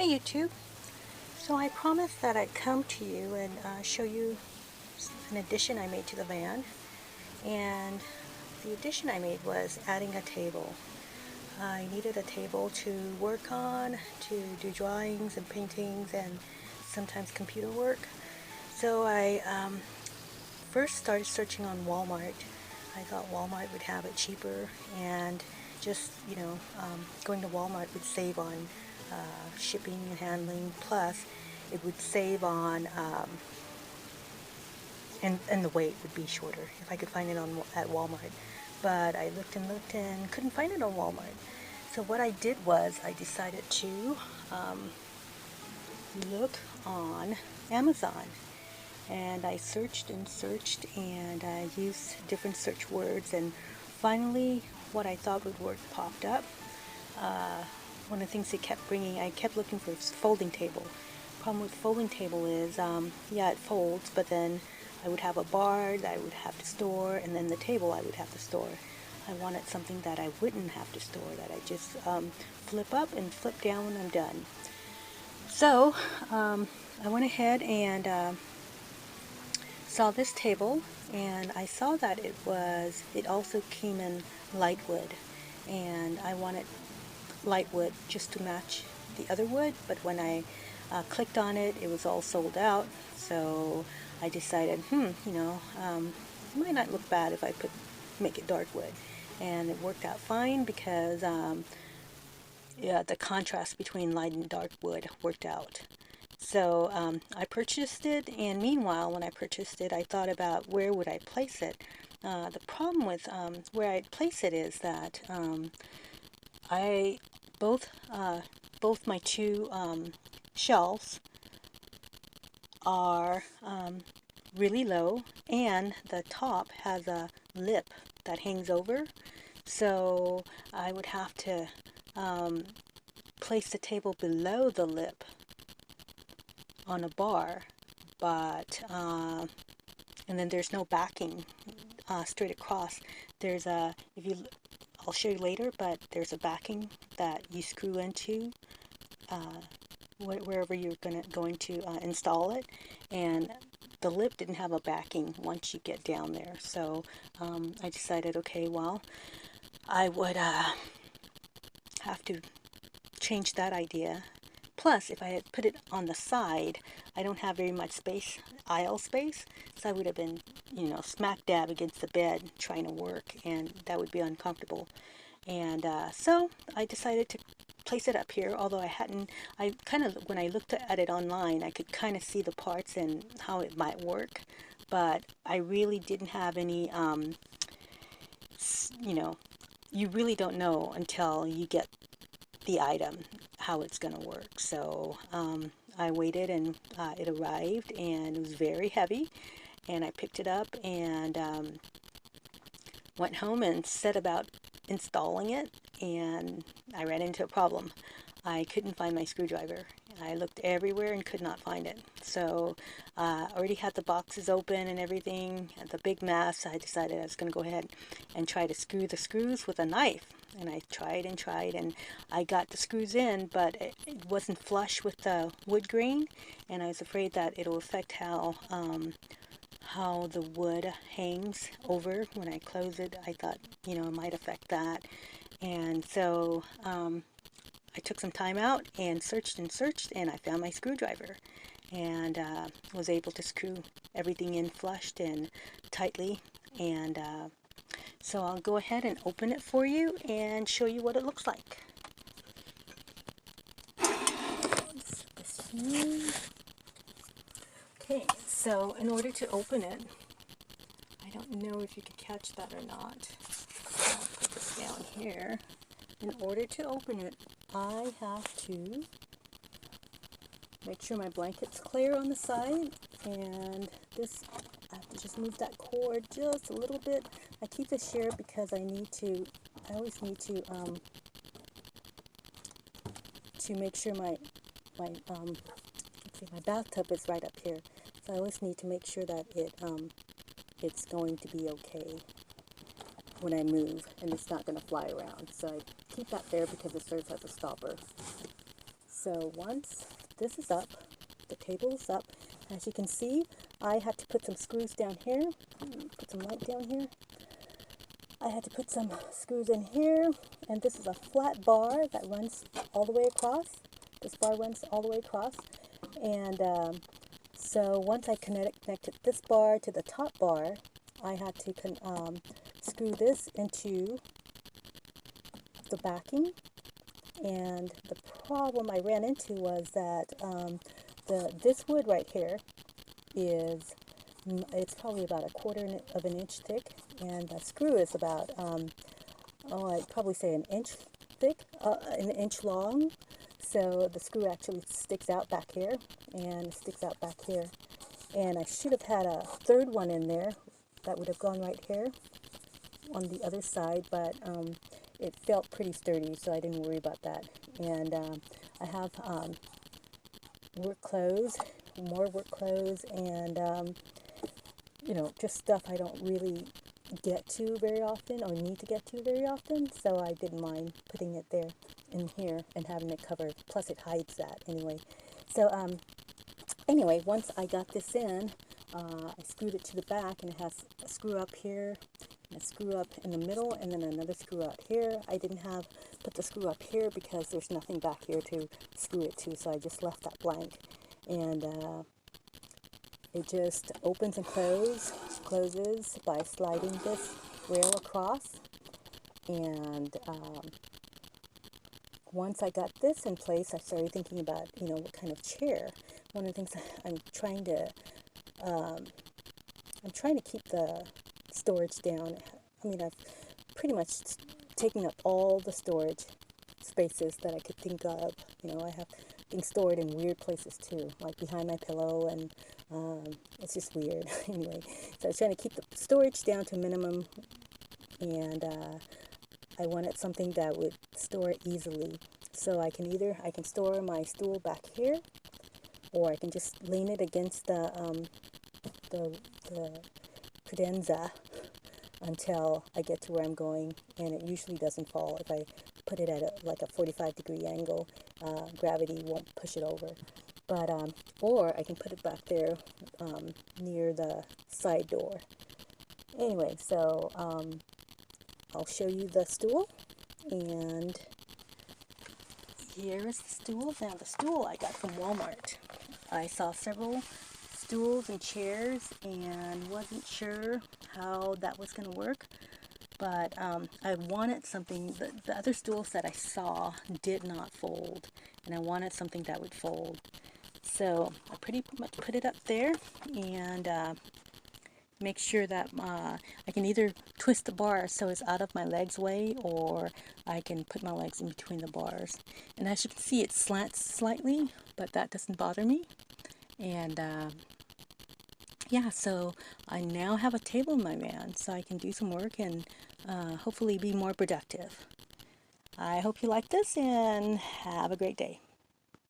Hi YouTube. So I promised that I'd come to you and show you an addition I made to the van. And the addition I made was adding a table. I needed a table to work on, to do drawings and paintings and sometimes computer work. So I first started searching on Walmart. I thought Walmart would have it cheaper, and just, going to Walmart would save on shipping and handling, plus it would save on, and the wait would be shorter if I could find it at Walmart. But I looked and couldn't find it on Walmart. So what I did was I decided to look on Amazon. And I searched and searched, and I used different search words, and finally what I thought would work popped up. One of the things they kept bringing, I kept looking for a folding table. Problem with folding table is, yeah, it folds, but then I would have a bar that I would have to store, and then the table I would have to store. I wanted something that I wouldn't have to store, that I just flip up and flip down when I'm done. So I went ahead and saw this table, and I saw that it also came in light wood, and I wanted light wood just to match the other wood, but when I clicked on it, it was all sold out. So I decided, it might not look bad if I make it dark wood, and it worked out fine because yeah, the contrast between light and dark wood worked out. So I purchased it, and meanwhile, when I purchased it, I thought about where would I place it. The problem with where I'd place it is that I both my two shelves are really low, and the top has a lip that hangs over. So I would have to place the table below the lip on a bar, but and then there's no backing straight across. There's a, I'll show you later, but there's a backing that you screw into wherever you're going to install it, and the lip didn't have a backing once you get down there. So I decided, okay, well, I would have to change that idea. Plus, if I had put it on the side, I don't have very much space, aisle space, so I would have been, smack dab against the bed trying to work, and that would be uncomfortable. And so I decided to place it up here, although when I looked at it online, I could kind of see the parts and how it might work, but I really didn't have any, you really don't know until you get the item how it's going to work. So I waited, and it arrived, and it was very heavy, and I picked it up and went home and set about installing it, and I ran into a problem. I couldn't find my screwdriver. I looked everywhere and could not find it. So I already had the boxes open and everything, and the big mess. I decided I was going to go ahead and try to screw the screws with a knife. And I tried and tried, and I got the screws in, but it wasn't flush with the wood grain, and I was afraid that it'll affect how the wood hangs over when I close it. I thought, it might affect that. And so I took some time out and searched, and I found my screwdriver, and was able to screw everything in flushed and tightly. And so I'll go ahead and open it for you and show you what it looks like. Okay, so in order to open it, I don't know if you could catch that or not. I'll put this down here. In order to open it, I have to make sure my blanket's clear on the side, and I have to just move that cord just a little bit. I keep this here because I always need to make sure my bathtub is right up here. So I always need to make sure that it's going to be okay when I move, and it's not going to fly around. So I keep that there because it serves as a stopper. So once this is up, the table is up, as you can see, I had to put some screws down here, put some light down here. I had to put some screws in here, and this is a flat bar that runs all the way across. This bar runs all the way across, and so once I connected this bar to the top bar, I had to screw this into the backing. And the problem I ran into was that this wood right here is, it's probably about 1/4 of an inch thick, and the screw is about I'd probably say an inch thick, an inch long. So the screw actually sticks out back here, and it sticks out back here. And I should have had a third one in there that would have gone right here on the other side, but it felt pretty sturdy, so I didn't worry about that. And I have work clothes, more work clothes, and you know, just stuff I don't really get to very often or need to get to very often, so I didn't mind putting it there in here and having it covered. Plus it hides that anyway. So anyway, once I got this in, I screwed it to the back, and it has a screw up here and a screw up in the middle, and then another screw out here. I didn't put the screw up here because there's nothing back here to screw it to, so I just left that blank. And it just opens and closes by sliding this rail across. And once I got this in place, I started thinking about, you know, what kind of chair. One of the things I'm trying to keep the storage down. I mean, I've pretty much taken up all the storage spaces that I could think of. You know, I have things stored in weird places too, like behind my pillow, and it's just weird. Anyway, so I was trying to keep the storage down to a minimum, and I wanted something that would store easily. So I can store my stool back here, or I can just lean it against the credenza until I get to where I'm going, and it usually doesn't fall. If I put it at like a 45-degree angle, gravity won't push it over. But or I can put it back there near the side door. Anyway, so I'll show you the stool, and here is the stool. Now the stool I got from Walmart. I saw several stools and chairs and wasn't sure how that was going to work, but I wanted something. The other stools that I saw did not fold, and I wanted something that would fold. So I pretty much put it up there, and make sure that I can either twist the bar so it's out of my legs way, or I can put my legs in between the bars. And as you can see, it slants slightly, but that doesn't bother me. And yeah, so I now have a table in my van, so I can do some work and hopefully be more productive. I hope you like this, and have a great day.